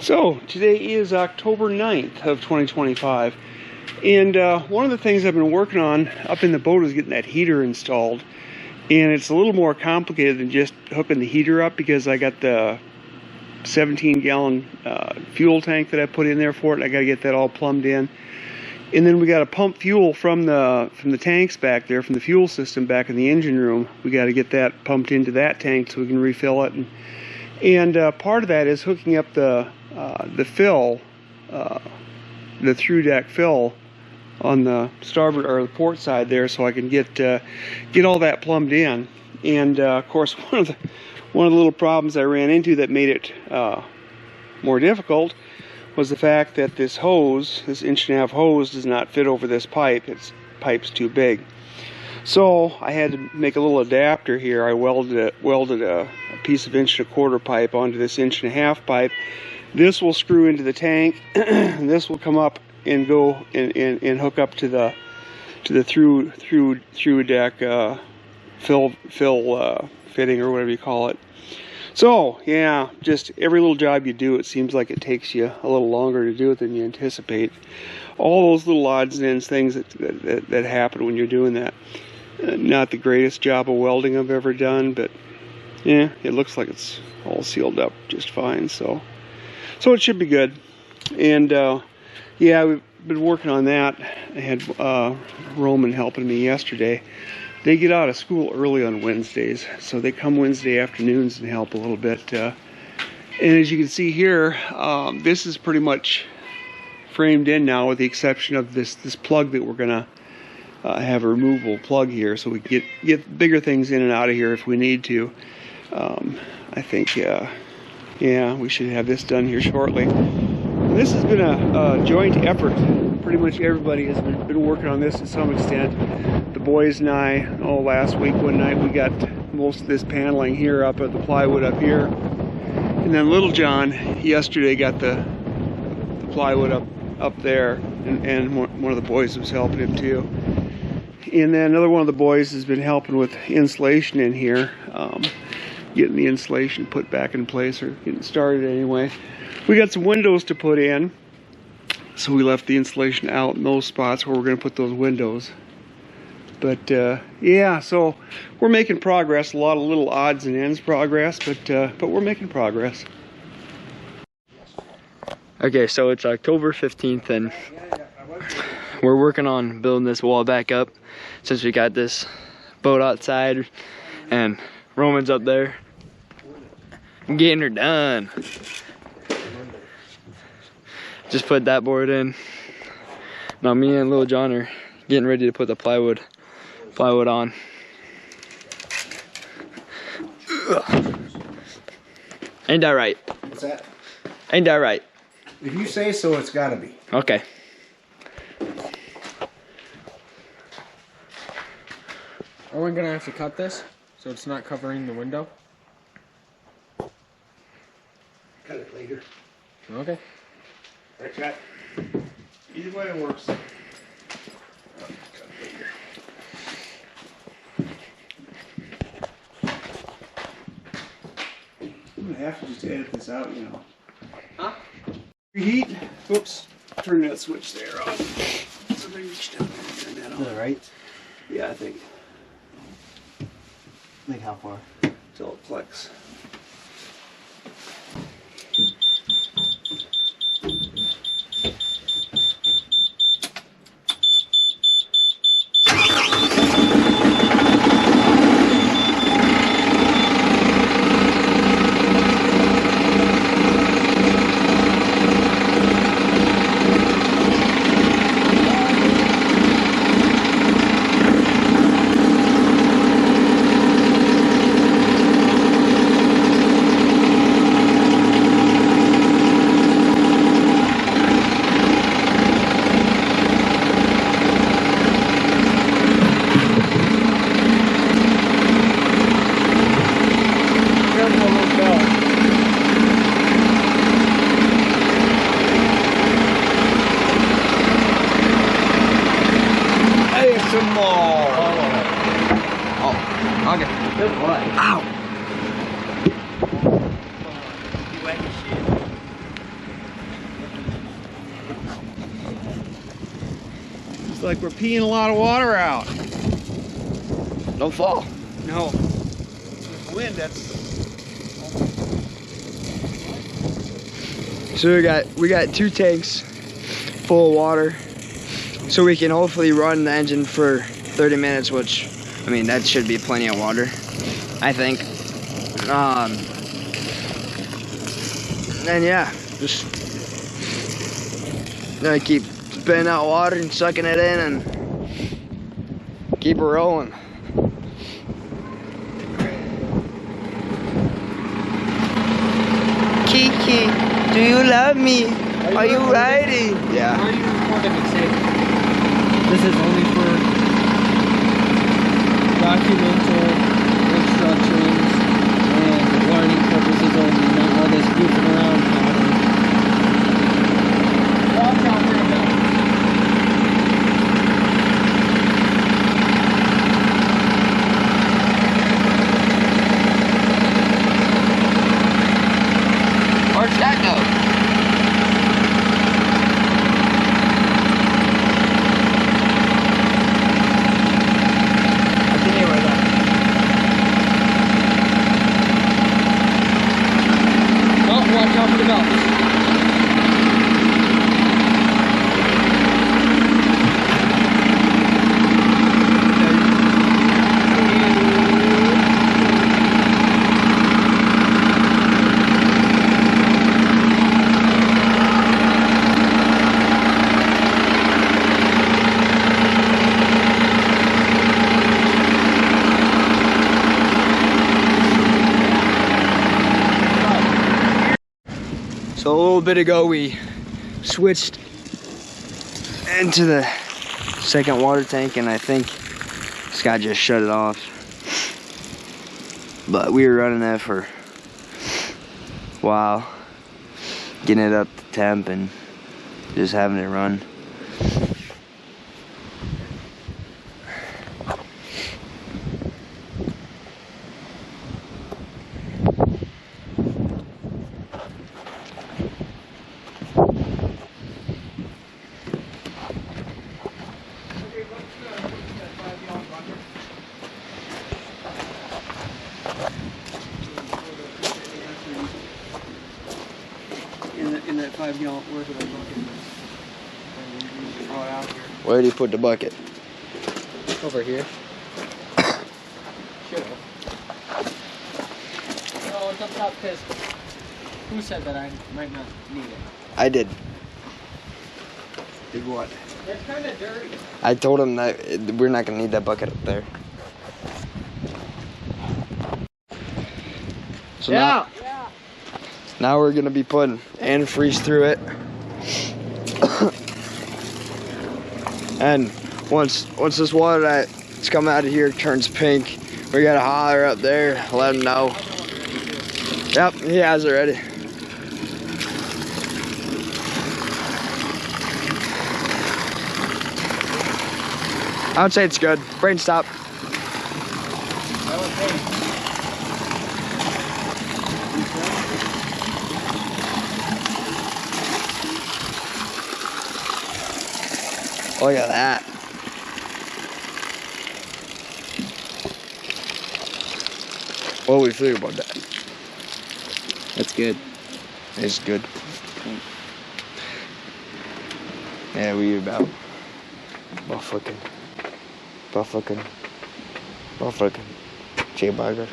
So today is October 9th of 2025, and one of the things I've been working on up in the boat is getting that heater installed. And it's a little more complicated than just hooking the heater up, because I got the 17-gallon fuel tank that I put in there for it, and I got to get that all plumbed in. And then we got to pump fuel from the tanks back there, from the fuel system back in the engine room. We got to get that pumped into that tank so we can refill it. And part of that is hooking up the fill, the through deck fill on the starboard or the port side there, so I can get all that plumbed in. And of course, one of the little problems I ran into that made it more difficult was the fact that this hose, this 1.5-inch hose, does not fit over this pipe. Its pipe's too big. So I had to make a little adapter here. I welded a piece of 1.25-inch pipe onto this 1.5-inch pipe. This will screw into the tank, and this will come up and go and hook up to the through deck fill fitting, or whatever you call it. So yeah, just every little job you do, it seems like it takes you a little longer to do it than you anticipate. All those little odds and ends things that happen when you're doing that. Not the greatest job of welding I've ever done, but yeah, it looks like it's all sealed up just fine. So it should be good. And yeah, we've been working on that. I had Roman helping me yesterday. They get out of school early on Wednesdays, so they come Wednesday afternoons and help a little bit. And as you can see here, this is pretty much framed in now, with the exception of this plug that we're gonna have a removable plug here, so we can get bigger things in and out of here if we need to. I think, yeah, we should have this done here shortly. And this has been a joint effort. Pretty much everybody has been working on this to some extent. The boys and I, last week one night we got most of this paneling here up at the plywood up here. And then Little John yesterday got the plywood up there, and one of the boys was helping him too. And then another one of the boys has been helping with insulation in here, getting the insulation put back in place, or getting started anyway. We got some windows to put in, so we left the insulation out in those spots where we're going to put those windows. But yeah, so we're making progress. A lot of little odds and ends progress, but we're making progress. Okay, so it's October 15th, and we're working on building this wall back up, since we got this boat outside and Roman's up there getting her done. Just put that board in. Now me and Little John are getting ready to put the plywood on. Ain't that right? What's that? Ain't that right? If you say so, it's gotta be. Okay. Are we gonna have to cut this so it's not covering the window? Cut it later. Okay. Right, Chat? Either way it works. Cut it later. I'm gonna have to just edit this out, you know. Huh? Reheat. Whoops. Turn that switch there off. Somebody reach down there and turn that Is off. that right? Yeah, I think. Like how far? Till it clicks. Feel like we're peeing a lot of water out. Don't fall. No. With wind, that's... So we got 2 tanks full of water, so we can hopefully run the engine for 30 minutes, which, I mean, that should be plenty of water, I think. And yeah, just keep spitting out water and sucking it in and keep it rolling. Kiki, do you love me? Are you riding? Yeah. Why are you recording it, Sam? This is only for documental instructions and learning purposes only, not all this goofing around pattern. Watch out for a bell. Where's that go? I can hear where that. Oh, watch out for the bells. So a little bit ago we switched into the second water tank, and I think Scott just shut it off. But we were running that for a while, getting it up to temp and just having it run. In that 5 gallon worth of a bucket. Out here. Where did he put the bucket? Over here. Should have. Oh, it's up top pissed. Who said that I might not need it? I did. Did what? It's kind of dirty. I told him that we're not gonna need that bucket up there. So now we're gonna be putting antifreeze through it. And once this water that's come out of here turns pink, we gotta holler up there, let him know. Yep, he has it ready. I would say it's good. Brain stop. Look at that. What do we feel about that? That's good. It's good. Yeah, we about fucking cheeseburger.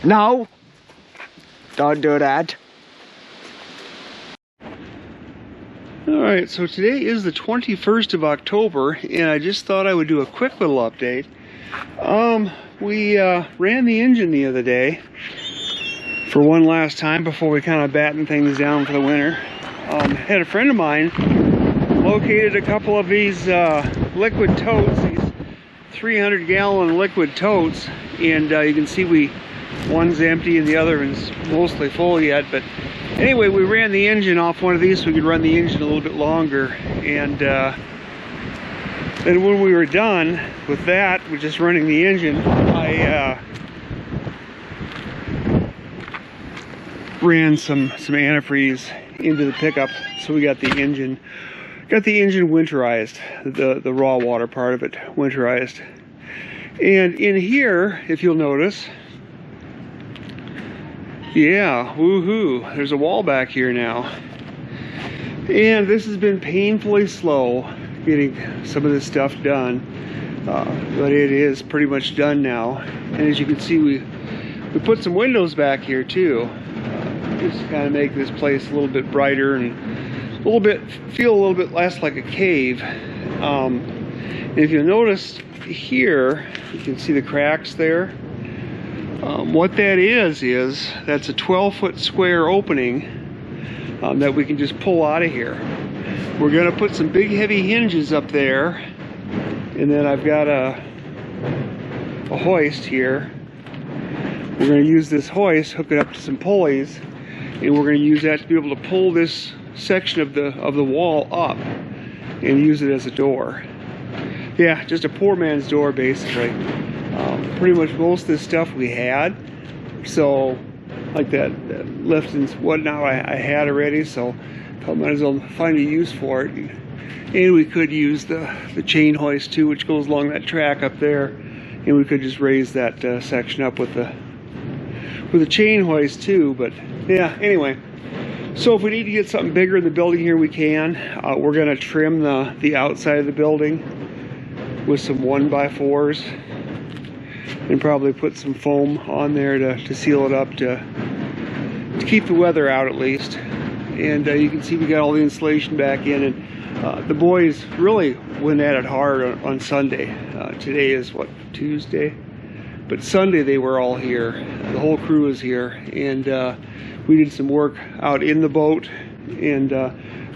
No! Don't do that. Alright, so today is the 21st of October, and I just thought I would do a quick little update. We ran the engine the other day for one last time before we kind of batten things down for the winter. Had a friend of mine located a couple of these liquid totes, these 300-gallon liquid totes, and you can see one's empty and the other one's mostly full yet, but anyway, we ran the engine off one of these so we could run the engine a little bit longer, and then when we were done with that, with just running the engine, I ran some antifreeze into the pickup, so we got the engine Got the engine winterized, the raw water part of it winterized. And in here, if you'll notice, yeah, woohoo, there's a wall back here now. And this has been painfully slow getting some of this stuff done, but it is pretty much done now. And as you can see, we put some windows back here too, just to kind of make this place a little bit brighter and feel a little bit less like a cave. And if you notice here, you can see the cracks there. What that is that's a 12-foot square opening that we can just pull out of here. We're going to put some big heavy hinges up there, and then I've got a hoist here. We're going to use this hoist, hook it up to some pulleys, and we're going to use that to be able to pull this section of the wall up and use it as a door. Yeah, just a poor man's door basically. Pretty much most of this stuff we had, so like that lift and whatnot I had already, so I might as well find a use for it. And we could use the chain hoist too, which goes along that track up there, and we could just raise that section up with the chain hoist too. But yeah, anyway, so if we need to get something bigger in the building here, we can. We're going to trim the outside of the building with some 1x4s and probably put some foam on there to seal it up to keep the weather out at least. And you can see we got all the insulation back in, and the boys really went at it hard on Sunday. Today is what, Tuesday? But Sunday they were all here. The whole crew is here, and we did some work out in the boat, and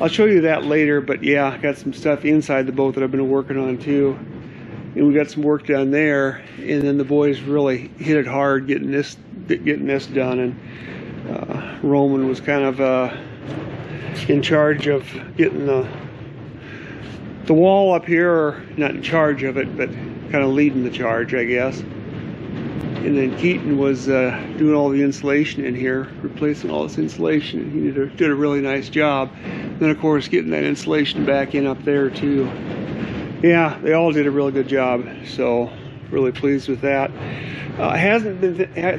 I'll show you that later. But yeah, I got some stuff inside the boat that I've been working on too, and we got some work done there. And then the boys really hit it hard getting this done, and Roman was kind of in charge of getting the wall up here, or not in charge of it, but kind of leading the charge, I guess. And then Keaton was doing all the insulation in here, replacing all this insulation, and he did a really nice job. And then of course getting that insulation back in up there too. Yeah, they all did a really good job, so really pleased with that.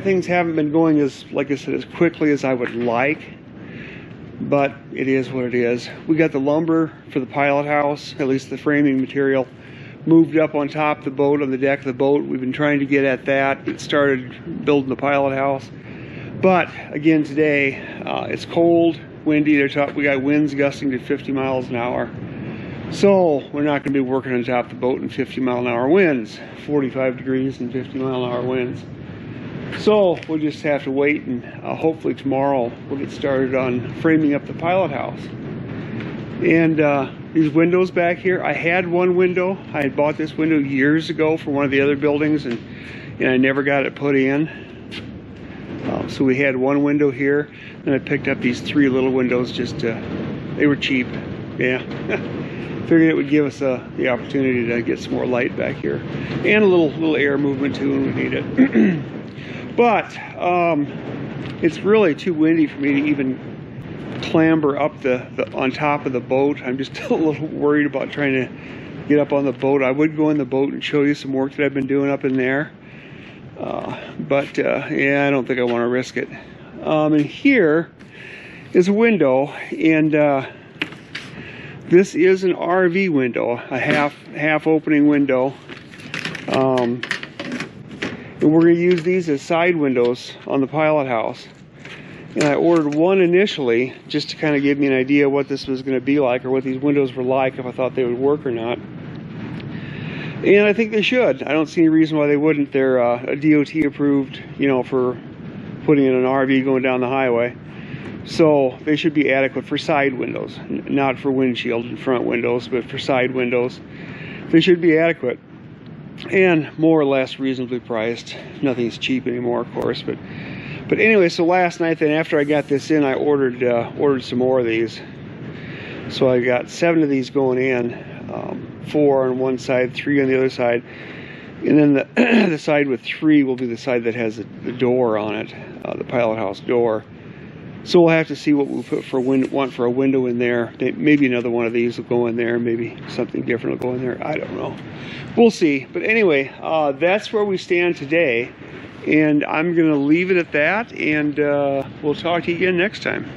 Things haven't been going as, like I said, as quickly as I would like, but it is what it is. We got the lumber for the pilot house, at least the framing material, moved up on top of the boat, on the deck of the boat. We've been trying to get at that, get started building the pilot house. But again today, it's cold, windy. We got winds gusting to 50 miles an hour. So we're not going to be working on top of the boat in 50-mile-an-hour winds, 45 degrees and 50-mile-an-hour winds. So we'll just have to wait, and hopefully tomorrow we'll get started on framing up the pilot house. And these windows back here, I had one window. I had bought this window years ago for one of the other buildings, and I never got it put in. So we had one window here, and I picked up these 3 little windows they were cheap. Yeah. Figured it would give us the opportunity to get some more light back here, and a little air movement too when we need it. But it's really too windy for me to even clamber up on top of the boat. I'm just a little worried about trying to get up on the boat. I would go in the boat and show you some work that I've been doing up in there, but yeah, I don't think I want to risk it. And here is a window, and this is an RV window, a half opening window, and we're going to use these as side windows on the pilot house. And I ordered one initially just to kind of give me an idea what this was going to be like, or what these windows were like, if I thought they would work or not. And I think they should. I don't see any reason why they wouldn't. They're a DOT approved, for putting in an RV going down the highway. So they should be adequate for side windows, not for windshield and front windows, but for side windows. They should be adequate and more or less reasonably priced. Nothing's cheap anymore, of course, but anyway, so last night then, after I got this in, I ordered some more of these. So I got 7 of these going in, 4 on one side, 3 on the other side, and then the side with 3 will be the side that has the door on it, the pilot house door. So we'll have to see what we put for want for a window in there. Maybe another one of these will go in there. Maybe something different will go in there. I don't know. We'll see. But anyway, that's where we stand today. And I'm going to leave it at that. And we'll talk to you again next time.